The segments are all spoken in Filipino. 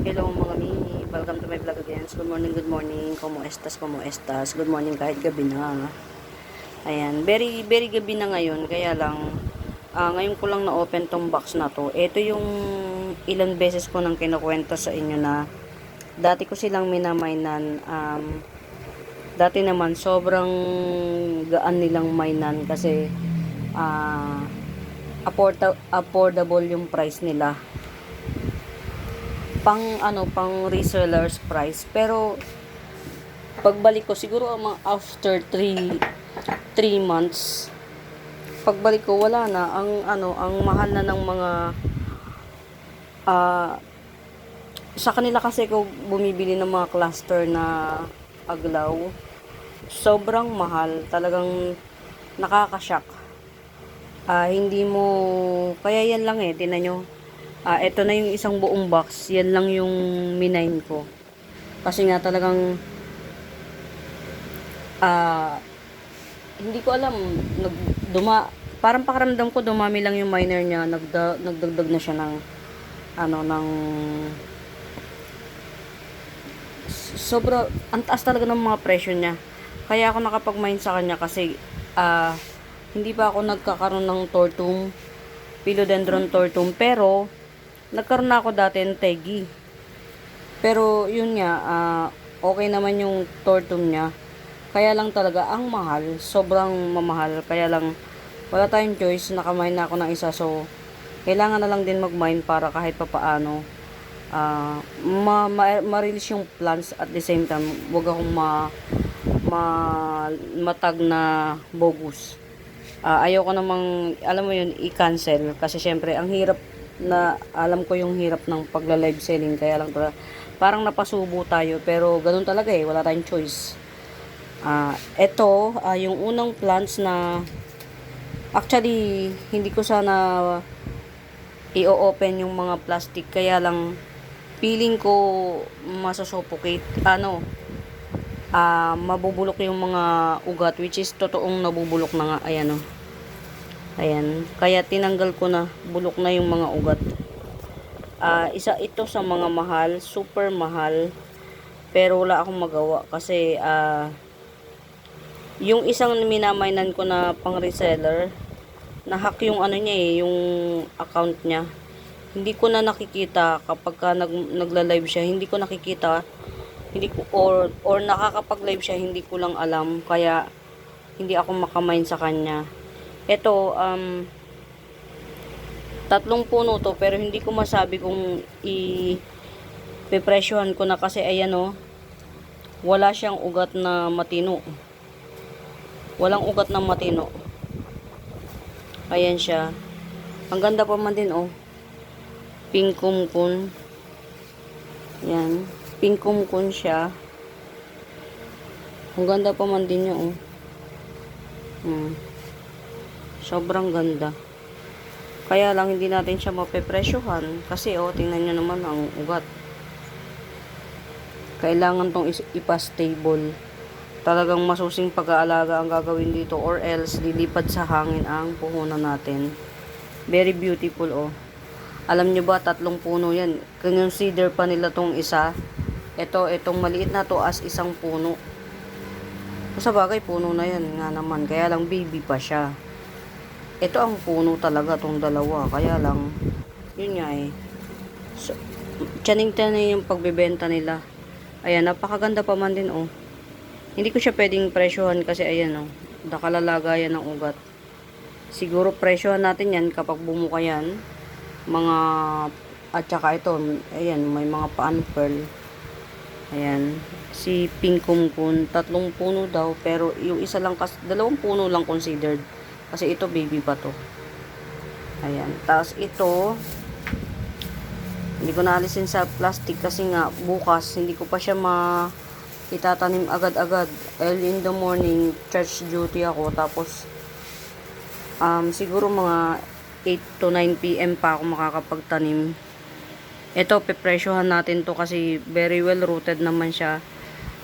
Hello mga mini, welcome to my vlog again. Good morning, good morning. Como estas, como estas. Good morning kahit gabi na. Ayan, very gabi na ngayon. Kaya lang, ngayon ko lang na-open tong box na to. Ito yung ilang beses ko nang kinukwento sa inyo na dati ko silang minamainan. Dati naman, sobrang gaan nilang mainan kasi affordable yung price nila. Pang resellers price. Pero pagbalik ko siguro mga after 3 months, pagbalik ko wala na ang mahal na ng mga sa kanila kasi ko bumibili ng mga cluster na aglaw. Sobrang mahal, talagang nakaka-shock. Hindi mo kaya yan lang tingnan nyo. Ito na yung isang buong box. Yan lang yung minain ko. Kasi nga talagang hindi ko alam, parang pakiramdam ko dumami lang yung miner niya, nagdagdag na siya ng sobra, ang taas talaga ng mga presyo niya. Kaya ako nakapag-mine sa kanya kasi hindi pa ako nagkakaroon ng tortum, philodendron tortum, pero nagkaroon na ako dati ng tegi. Pero yun nga, okay naman yung tortum niya. Kaya lang talaga ang mahal, sobrang mamahal. Kaya lang wala tayong choice, nakamine na ako ng isa, so kailangan na lang din mag-mine para kahit papaano ma-release yung plants at the same time wag akong matag na bogus. Ayoko namang, alam mo yun, i-cancel kasi syempre ang hirap na, alam ko yung hirap ng pagla-live selling, kaya lang parang napasubo tayo, pero ganun talaga wala tayong choice. Ito, yung unang plants na actually hindi ko sana i-open yung mga plastic, kaya lang feeling ko masasuffocate, mabubulok yung mga ugat, which is totoong nabubulok na nga, ayan. Ayan, kaya tinanggal ko na, bulok na yung mga ugat. Isa ito sa mga mahal, super mahal, pero wala akong magawa kasi yung isang minamainan ko na pang reseller, na-hack yung niya yung account niya. Hindi ko na nakikita kapag nagla-live siya, hindi ko nakikita, or nakakapag-live siya, hindi ko lang alam, kaya hindi ako makamine sa kanya. Ito, 3 puno to, pero hindi ko masabi kung i-presyohan ko na kasi ayan wala siyang ugat na matino. Walang ugat na matino. Ayan siya. Ang ganda pa man din Pink kumkun. Yan. Pink kumkun siya. Ang ganda pa man din niya Sobrang ganda. Kaya lang hindi natin siya mapepresyohan kasi tingnan nyo naman ang ugat. Kailangan tong ipa-stable. Talagang masusing pag-aalaga ang gagawin dito, or else lilipad sa hangin ang puhunan natin. Very beautiful Alam nyo ba, 3 puno yan. Consider pa nila tong isa. Itong maliit na to as isang puno. Sa bagay, puno na yan nga naman. Kaya lang baby pa siya. Ito ang puno talaga, tong dalawa. Kaya lang, yun nga So, tiyaning-tiyaning yung pagbebenta nila. Ayan, napakaganda pa man din Hindi ko siya pwedeng presyohan kasi ayan nakalalagayan ng ugat. Siguro presyohan natin yan kapag bumuka yan. At saka ito, ayan, may mga pa-unfurl. Ayan, si Pink Kumkun, 3 puno daw, pero yung isa lang, 2 puno lang considered. Kasi ito, baby pa to. Ayan, tapos ito, hindi ko naalisin sa plastic kasi nga, bukas, hindi ko pa siya itatanim agad-agad. Early in the morning, church duty ako, tapos, siguro mga 8 to 9 PM pa ako makakapagtanim. Ito, pepresyohan natin to kasi very well rooted naman siya.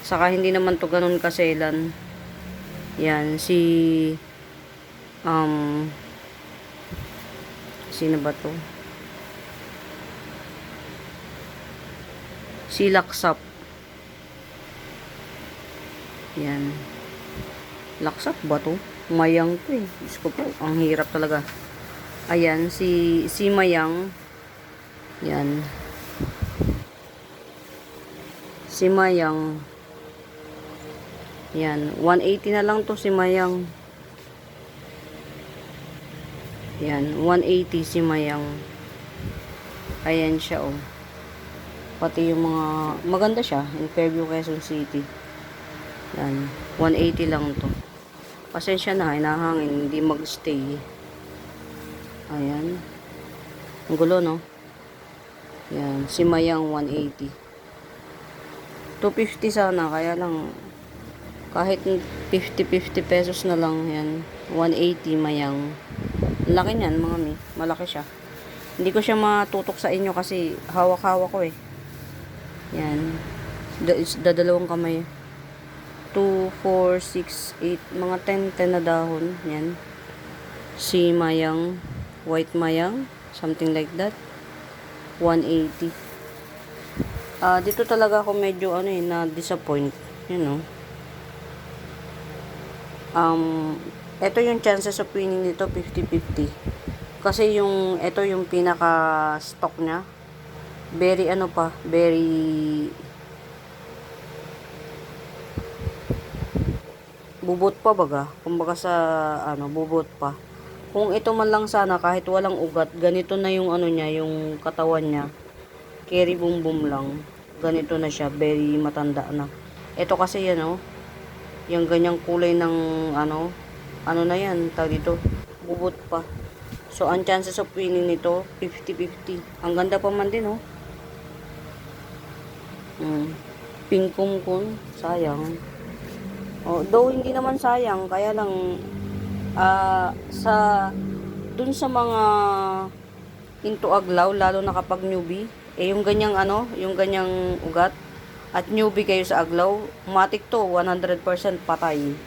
Saka hindi naman to ganun kaselan. Yan, sino ba to? Si Laksap. Yan. Laksap ba to? Mayang to eh. Diyos ko po, ang hirap talaga. Ayan, si Mayang. Yan. Si Mayang. Yan, 180 na lang to si Mayang. Yan, 180 si Mayang. Ayan siya oh. Pati yung mga, maganda siya, in Fairview, Quezon City. Yan, 180 lang to. Pasensya na, hinahangin, hindi magstay. Ayan. Ang gulo, no? Yan, si Mayang 180. 250 sana, kaya lang, kahit 50-50 pesos na lang, yan. 180 Mayang. Laki niyan, mga mi. Malaki siya. Hindi ko siya matutok sa inyo kasi hawak-hawak ko eh. Yan. Dadalawang kamay. 2, 4, 6, 8, mga 10 na dahon. Yan. Si Mayang, white Mayang, something like that. 180. Dito talaga ako medyo na-disappoint. You know. Ito yung chances of winning nito 50-50. Kasi ito yung pinaka stock niya. Very very bubot pa baga. Kumbaga sa bubot pa. Kung ito man lang sana kahit walang ugat, ganito na yung niya, yung katawan niya. Carry boom boom lang. Ganito na siya, very matanda na. Ito kasi yan yung ganyang kulay ng ano na yan, tawag dito, bubot pa. So, ang chances of winning nito, 50-50. Ang ganda pa man din, Pink kumkun, sayang. Though hindi naman sayang, kaya lang, dun sa mga into aglaw, lalo na kapag newbie, yung ganyang yung ganyang ugat, at newbie kayo sa aglaw, matik to, 100% patay.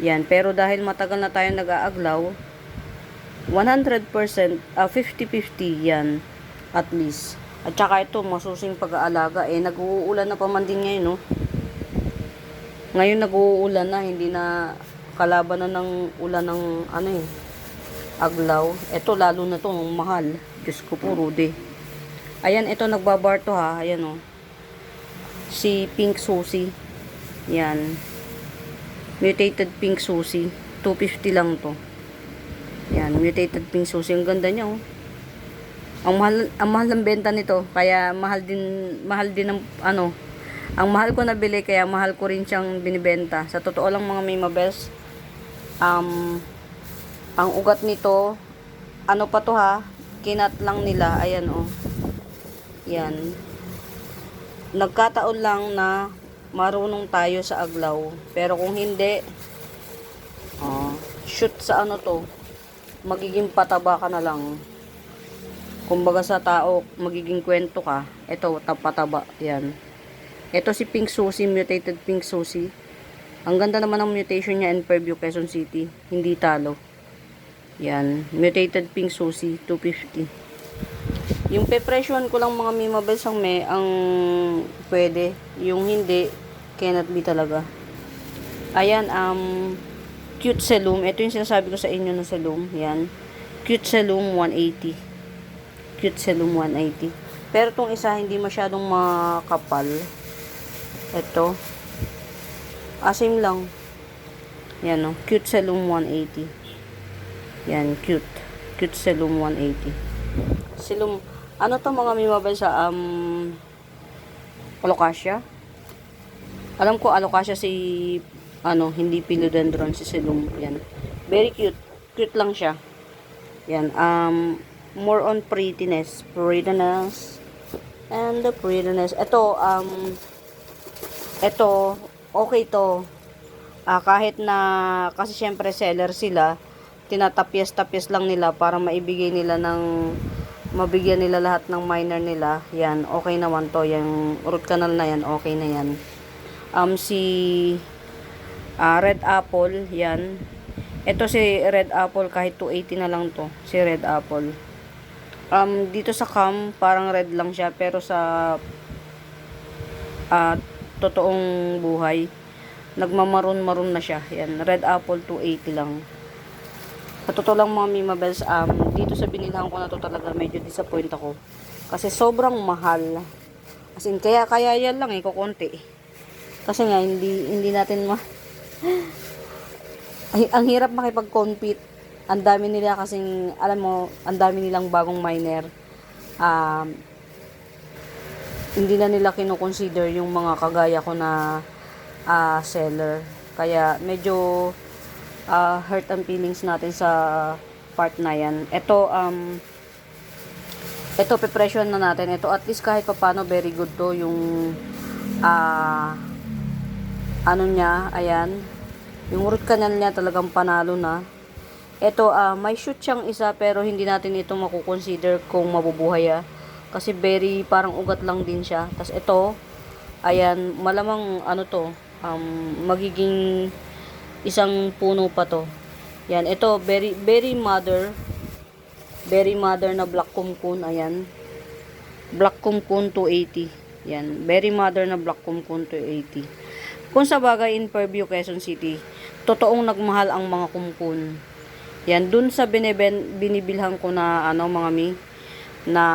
Yan, pero dahil matagal na tayo nag-aaglaw, 100%, 50-50 yan, at least. At saka ito, masusing pag-aalaga. Nag-uulan na pa man din ngayon, Ngayon nag-uulan na, hindi na kalaban na ng ulan ng aglaw. Ito, lalo na to, mahal. Diyos ko po, Rudy. Ayan, ito, nagbabar to ha. Ayan, si Pink Susie. Yan. Mutated Pink Susie. 250 lang to. Yan, Mutated Pink Susie. Ang ganda niya, Ang mahal ng benta nito. Kaya mahal din ng ang mahal ko nabili, kaya mahal ko rin siyang binibenta. Sa totoo lang mga Mima Bells, ang ugat nito, pa to ha, kinat lang nila. Ayan Yan. Nagkataon lang na marunong tayo sa aglaw. Pero kung hindi, shoot sa to, magiging pataba ka na lang. Kumbaga sa tao, magiging kwento ka. Ito, pataba. Yan. Ito si Pink Susie, Mutated Pink Susie. Ang ganda naman ng mutation niya in Fairview, Quezon City. Hindi talo. Yan. Mutated Pink Susie, 250. Yung pepresyon ko lang mga Mima Bells ang pwede. Yung hindi, cannot be talaga. Ayan, Cute Selum. Ito yung sinasabi ko sa inyo ng Selum. Yan. Cute Selum 180. Cute Selum 180. Pero tong isa, hindi masyadong makapal. Ito. Same lang. Yan Cute Selum 180. Yan, cute. Cute Selum 180. Selum, to mga Mima Bells sa alocasia? Alam ko alocasia si hindi philodendron, si Selum. Yan. Very cute. Cute lang siya. Yan. More on prettiness. And the prettiness. Ito, okay to. Kahit na, kasi syempre seller sila, tinatapyas-tapyas lang nila para maibigay nila mabigyan nila lahat ng minor nila. Yan, okay naman to. Yung root canal na yan, okay na yan. Si Red Apple, yan. Ito si Red Apple, kahit 280 na lang to. Si Red Apple. Dito sa cam, parang red lang siya. Pero sa totoong buhay. Nagmamaroon-maroon na siya. Yan, red apple 280 lang. Sa totoo lang mga Mima Bells, dito sa binilhan ko na to talaga medyo disappoint ako. Kasi sobrang mahal. As in, kaya yan lang kukunti. Kasi nga, hindi natin ang hirap makipag-compete. Ang dami nila kasing, alam mo, ang dami nilang bagong miner. Hindi na nila kino-consider yung mga kagaya ko na seller. Kaya medyo hurt ang feelings natin sa part na yan. Ito pepresyon na natin. Ito at least kahit paano very good to yung ano niya, ayan. Yung root canal niya talagang panalo na. Ito, may shoot siyang isa pero hindi natin ito makukonsider kung mabubuhay kasi very parang ugat lang din siya. Tapos ito, ayan, malamang ano to, magiging isang puno pa to. Yan, ito, very mother na black kumkun, ayan. Black kumkun 280. Yan, very mother na black kumkun 280. Kung sa bagay in Fairview, Quezon City, totoong nagmahal ang mga kumkun. Yan, dun sa binibilhan ko na, mga mi, na,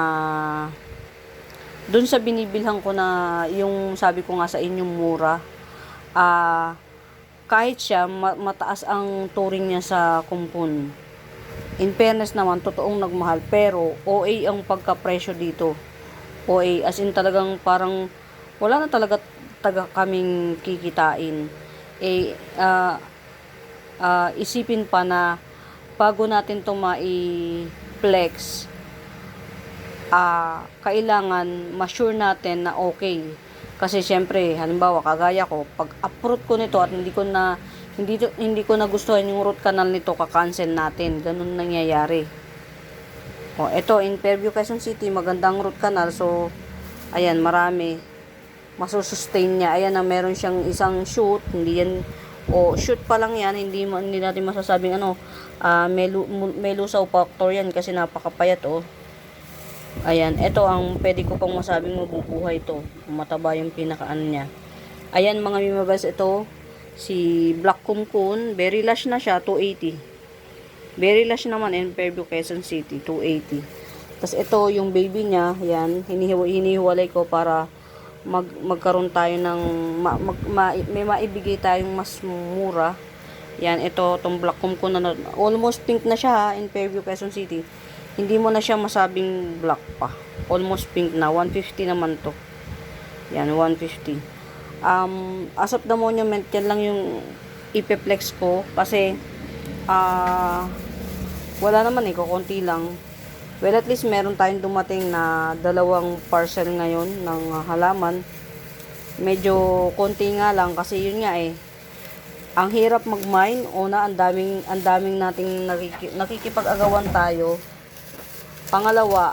dun sa binibilhan ko na, yung sabi ko nga sa inyong mura, kahit siya, mataas ang turing niya sa kumpun. In fairness naman, totoong nagmahal, pero OA ang pagka-presyo dito. OA, as in talagang parang, wala na talaga kaming kikitain. Isipin pa na, bago natin ito ma-flex, kailangan ma-sure natin na okay. Kasi syempre, halimbawa kagaya ko, pag uproot ko nito at hindi ko nagustuhan yung root canal nito, ka-cancel natin. Ganun nangyayari. Ito in Fairview, Quezon City, magandang root canal. So, ayan, marami. Masusustain niya. Ayan na, meron siyang isang shoot. Hindi yan shoot pa lang yan, hindi natin masasabing may lusaw factor yan kasi napakapayat Ayan, ito ang pwede ko pang masabing mabubuhay to. Mataba yung pinakaano niya. Ayan mga Mima Bells, ito si Black Kumkun, very lush na siya, 280. Very lush naman in Fairview, Quezon City, 280. Tapos ito yung baby niya, yan, hinihiwalay ko para magkaroon tayo ng may maibigay tayong mas mura. Yan, ito tong black kumkun na almost pink na siya in Fairview, Quezon City. Hindi mo na siya masabing black pa. Almost pink na. 150 naman to. Yan, 150. As of the monument, yan lang yung ipeplex ko kasi wala naman kukunti lang. Well, at least meron tayong dumating na 2 parcel ngayon ng halaman. Medyo konti nga lang kasi yun nga ang hirap mag-mine. Una, ang daming nating nakikipag-agawan tayo. Pangalawa,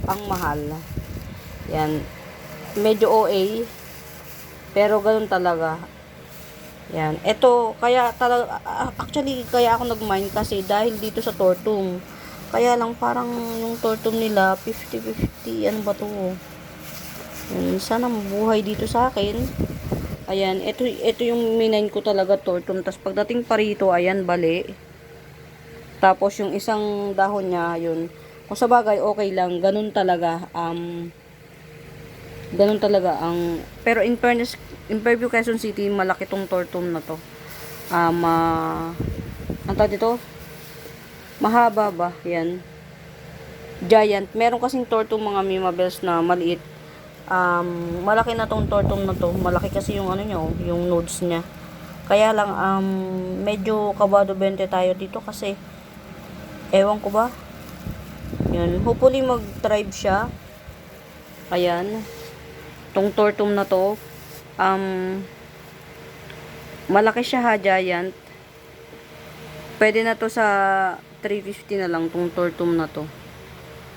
ang mahal. Yan. Medyo OA. Pero ganun talaga. Yan. Ito, kaya talaga, actually, kaya ako nag-mine kasi dahil dito sa Tortum. Kaya lang parang yung Tortum nila 50-50, ano ba to? Sana mabuhay dito sa akin. Ayan, ito yung minain ko talaga Tortum. Tapos pagdating pa rito, ayan, bali. Tapos yung isang dahon niya, yun. Kung sa bagay, okay lang. Ganun talaga ang pero in fairness, in Fairview, Quezon City, malaki tong Tortum na to. Ang tawag dito? Mahaba ba? Yan. Giant. Meron kasing Tortum mga Mima Bells na maliit. Malaki na tong Tortum na to. Malaki kasi yung yung nodes niya. Kaya lang, medyo kabado 20 tayo dito kasi ewan ko ba. Yan. Hopefully mag-thrive siya. Ayan. Tong Tortum na to. Malaki siya giant. Pwede na to sa 350 na lang tong Tortum na to.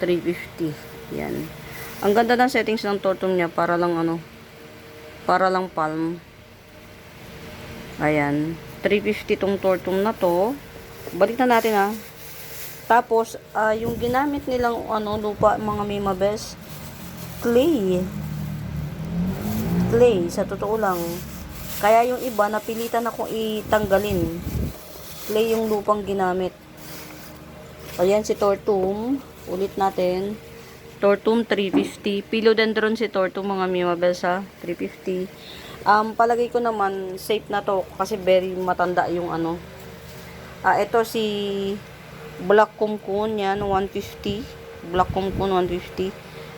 350. Yan. Ang ganda ng settings ng Tortum niya para lang palm. Ayan. 350 tong Tortum na to. Balik na natin Tapos, yung ginamit nilang lupa mga Mima Bells, clay. Clay, sa totoo lang. Kaya yung iba, napilitan akong itanggalin. Clay yung lupang ginamit. Ayan si Tortum. Ulit natin. Tortum 350. Philodendron si Tortum mga Mimabel sa 350. Palagay ko naman safe na to kasi very matanda yung ano. Ito si Black Kumkun yan 150. Black Kumkun 150.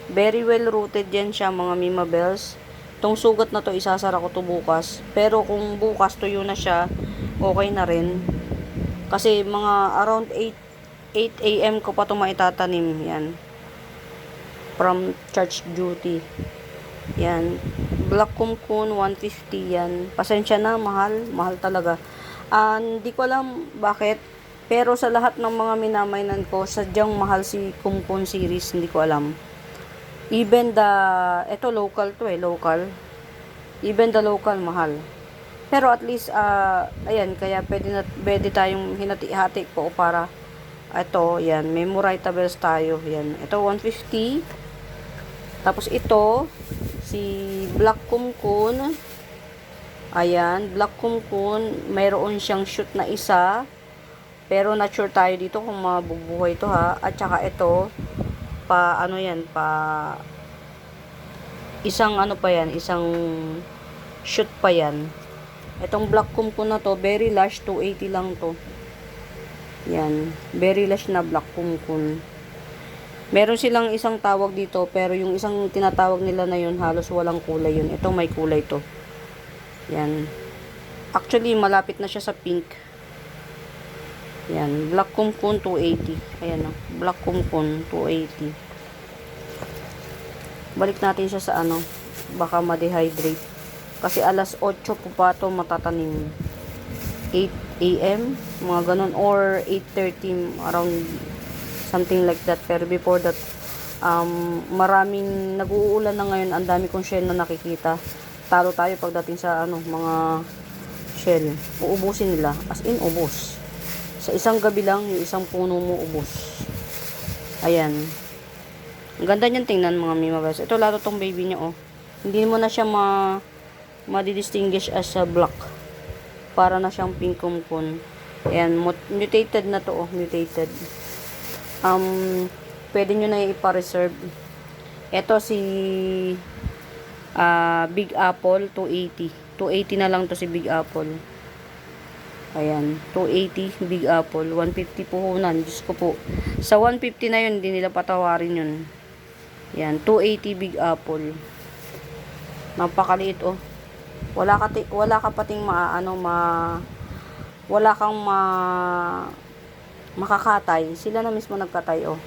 Very well rooted yan siya mga Mimabels. Tong sugat na to isasara ko to bukas. Pero kung bukas tuyo na siya, okay na rin. Kasi mga around 8 AM ko pa to maitatanim yan. From church duty. Yan. Black Kumkun 150 yan. Pasensya na, mahal. Mahal talaga. Hindi ko alam bakit. Pero sa lahat ng mga minamainan ko, sadyang mahal si Kumkun series. Hindi ko alam. Even ito local to local. Even the local, mahal. Pero at least, ayan, kaya pwede tayong hinati-hati po para, ito, yan, memoritables tayo. Yan. Ito, 150. Tapos ito, si Black Kumkun. Ayan, Black Kumkun. Mayroon siyang shoot na isa. Pero not sure tayo dito kung mabubuhay ito ha. At saka ito, isang ano pa yan, isang shoot pa yan. Itong Black Kumkun na to, very lush, 280 lang to. Yan, very lush na Black Kumkun. Meron silang isang tawag dito, pero yung isang tinatawag nila na yun, halos walang kulay yun. Ito may kulay to. Yan. Actually, malapit na siya sa pink. Yan. Black Kumkun 280. Ayan o. Black Kumkun 280. Balik natin siya sa ano. Baka ma-dehydrate. Kasi alas 8 po pa ito matatanim. 8 AM. Mga ganun. Or 8:30 around something like that. Pero before that, maraming nag-uulan na ngayon. Ang dami kong shell na nakikita. Talo tayo pagdating sa ano, mga shell. Uubusin nila. As in, ubos. Sa isang gabi lang, yung isang puno mo ubos. Ayan. Ang ganda niyan tingnan mga Mimabels. Ito lalo tong baby niya, oh. Hindi mo na siya ma-distinguish as a black. Para na siyang pink kumkun. Ayan, mutated na to, oh. Mutated. Pwede nyo na ipa-reserve. Ito si Big Apple 280. 280 na lang to si Big Apple. Ayan, 280 Big Apple, 150 puhunan. Diyos ko po. Sa 150 na yun, hindi nila patawarin yun. Ayan, 280 Big Apple. Napakaliit, oh. Wala ka pating wala kang makakatay. Sila na mismo nagkatay, oh.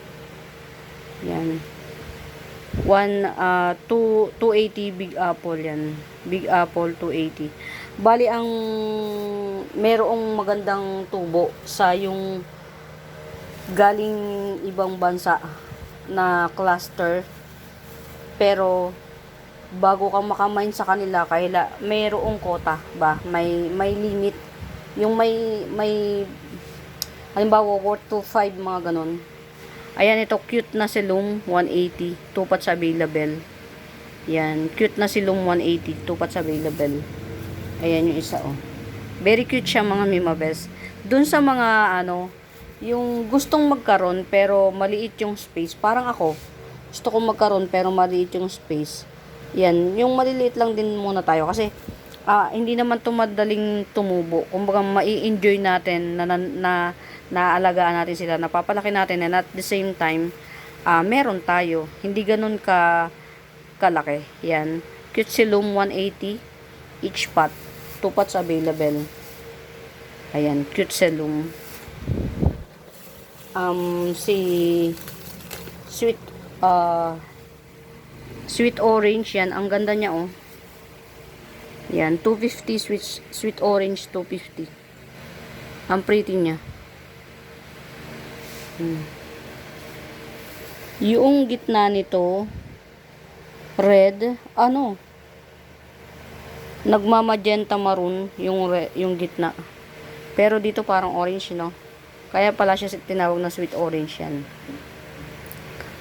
Yan. 280 Big Apple yan. Big Apple 280. Bali ang merong magandang tubo sa yung galing ibang bansa na cluster. Pero bago ka makamain sa kanila, mayroong quota ba? May limit. Yung may halimbawa worth to 5 mga ganon. Ayan, ito cute na silong 180, 2 pots available. Yan, cute na silong 180, 2 pots available. Ayan yung isa, oh. Very cute siya mga Mimabels. Dun sa mga yung gustong magkaroon pero maliit yung space. Parang ako, gusto kong magkaroon pero maliit yung space. Yan, yung maliliit lang din muna tayo kasi hindi naman to madaling tumubo. Kumbaga mai-enjoy natin na naalagaan natin sila, napapalaki natin, and at the same time meron tayo. Hindi ganun kalaki. Yan. Cute silum 180 each pot. 2 pots available. Ayan, cute silum. Si sweet orange yan. Ang ganda niya, oh. Yan, 250 sweet orange 250. Ang pretty niya. Yung gitna nito red, nagmamagenta maroon yung gitna. Pero dito parang orange, no? Kaya pala siya tinawag na sweet orange yan.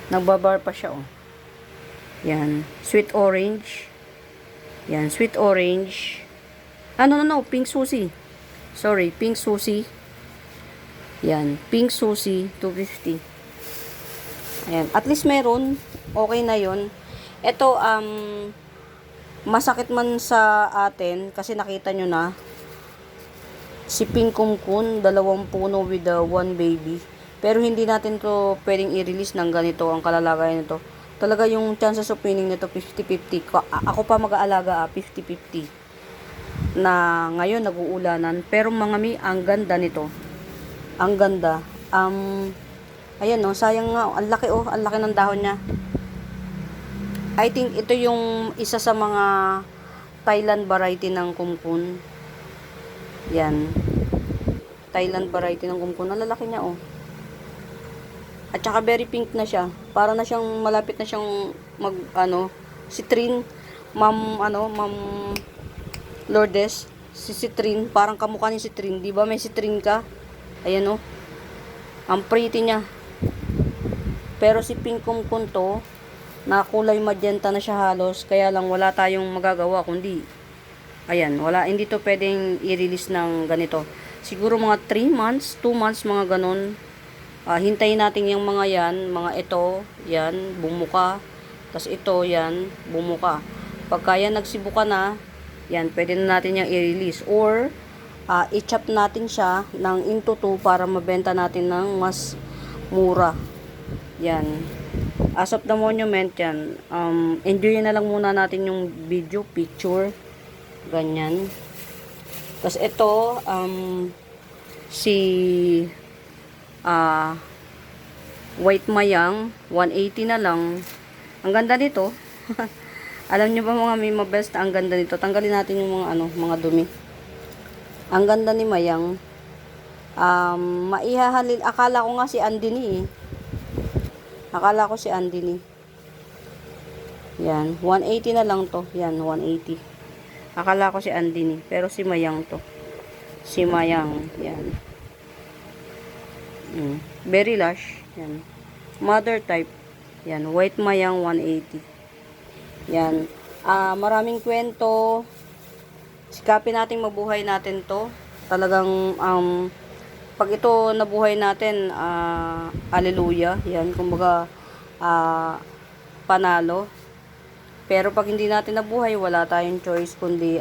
Nagbabar pa siya, oh. Yan, sweet orange. Yan, sweet orange. No, pink susi. Sorry, pink susi. Yan, pink susi, 250. Ayan, at least meron. Okay na yon. Ito, masakit man sa atin, kasi nakita nyo na, si Pink Kumkun, 2 puno with the 1 baby. Pero hindi natin to pwedeng i-release ng ganito ang kalalagayan nito. Talaga yung chances of winning nito 50-50. Ako pa mag-aalaga 50-50. Na ngayon nag-uulanan. Pero mga mi, ang ganda nito. Ang ganda. Ayan sayang nga. Ang laki ng dahon niya. I think ito yung isa sa mga Thailand variety ng kumkun. Yan. Thailand variety ng kumkun. Ang lalaki niya At saka very pink na siya. Para na siyang malapit na siyang citrine. Ma'am Lourdes, si citrine, parang kamukha ni citrine. 'Di ba may citrine ka? Ayan Ang pretty niya. Pero si Pink Kumkun to, na kulay magenta na siya halos, kaya lang wala tayong magagawa kundi hindi to pwedeng i-release ng ganito. Siguro mga 3 months, 2 months, mga ganon. Hintayin natin yung mga yan, mga ito, yan, bumuka. Tapos ito, yan, bumuka. Pagka yan nagsibuka na, yan, pwede na natin yung i-release. Or, i-chop natin siya ng into 2 para mabenta natin ng mas mura. Yan. As of the monument, yan. Enjoy na lang muna natin yung video, picture. Ganyan. Tapos ito, si White Mayang, 180 na lang. Ang ganda nito. Alam nyo ba mga Mima Best, ang ganda nito. Tanggalin natin yung mga dumi. Ang ganda ni Mayang. Maihahalil. Akala ko nga si Andini Akala ko si Andini. Yan, 180 na lang to. Yan, 180. Akala ko si Andini, pero si Mayang to. Si Mayang, yan. Very lush. Yan. Mother type. Yan. White Mayang 180. Yan. Maraming kwento. Sikapin natin mabuhay natin to. Talagang pag ito nabuhay natin, hallelujah. Yan. Kumbaga panalo. Pero pag hindi natin nabuhay, wala tayong choice kundi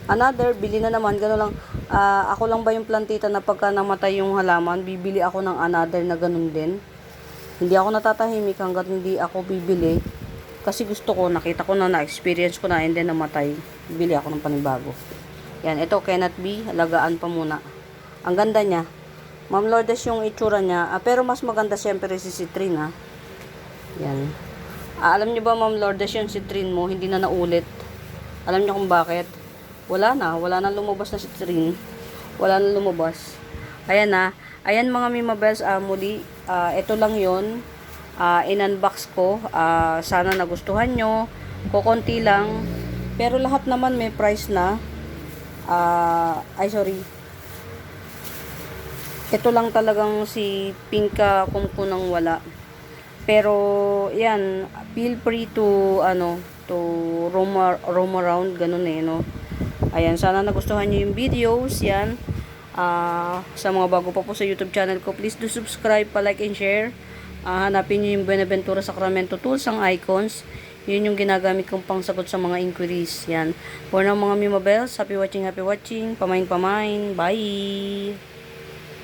another, bili na naman, gano'n lang. Ako lang ba yung plantita na pagka namatay yung halaman, bibili ako ng another na gano'n din. Hindi ako natatahimik hanggat hindi ako bibili. Kasi gusto ko, nakita ko na-experience ko na, and then namatay. Bibili ako ng panibago. Yan, ito cannot be, alagaan pa muna. Ang ganda niya. Ma'am Lourdes yung itsura niya, pero mas maganda siyempre si Citrine Yan. Alam niyo ba Ma'am Lourdes yung Citrine mo, hindi na naulit. Alam niyo kung bakit? Wala na lumabas na citrine. Wala na lumabas. Ayan ayan mga Mima Bells, muli, ito lang yon. In-unbox ko. Sana nagustuhan nyo. Kukunti lang. Pero lahat naman may price na. Sorry. Ito lang talagang si Pinka Kumkun ang wala. Pero, yan, feel free to roam around, ganun no. Ayan, sana nagustuhan nyo yung videos, yan. Sa mga bago pa po sa YouTube channel ko, please do subscribe, pa-like and share. Hanapin nyo yung Buenaventura Sacramento Tools, ang icons. Yun yung ginagamit kong pangsagot sa mga inquiries, yan. For now mga Mima Bells, happy watching, pamain. Bye!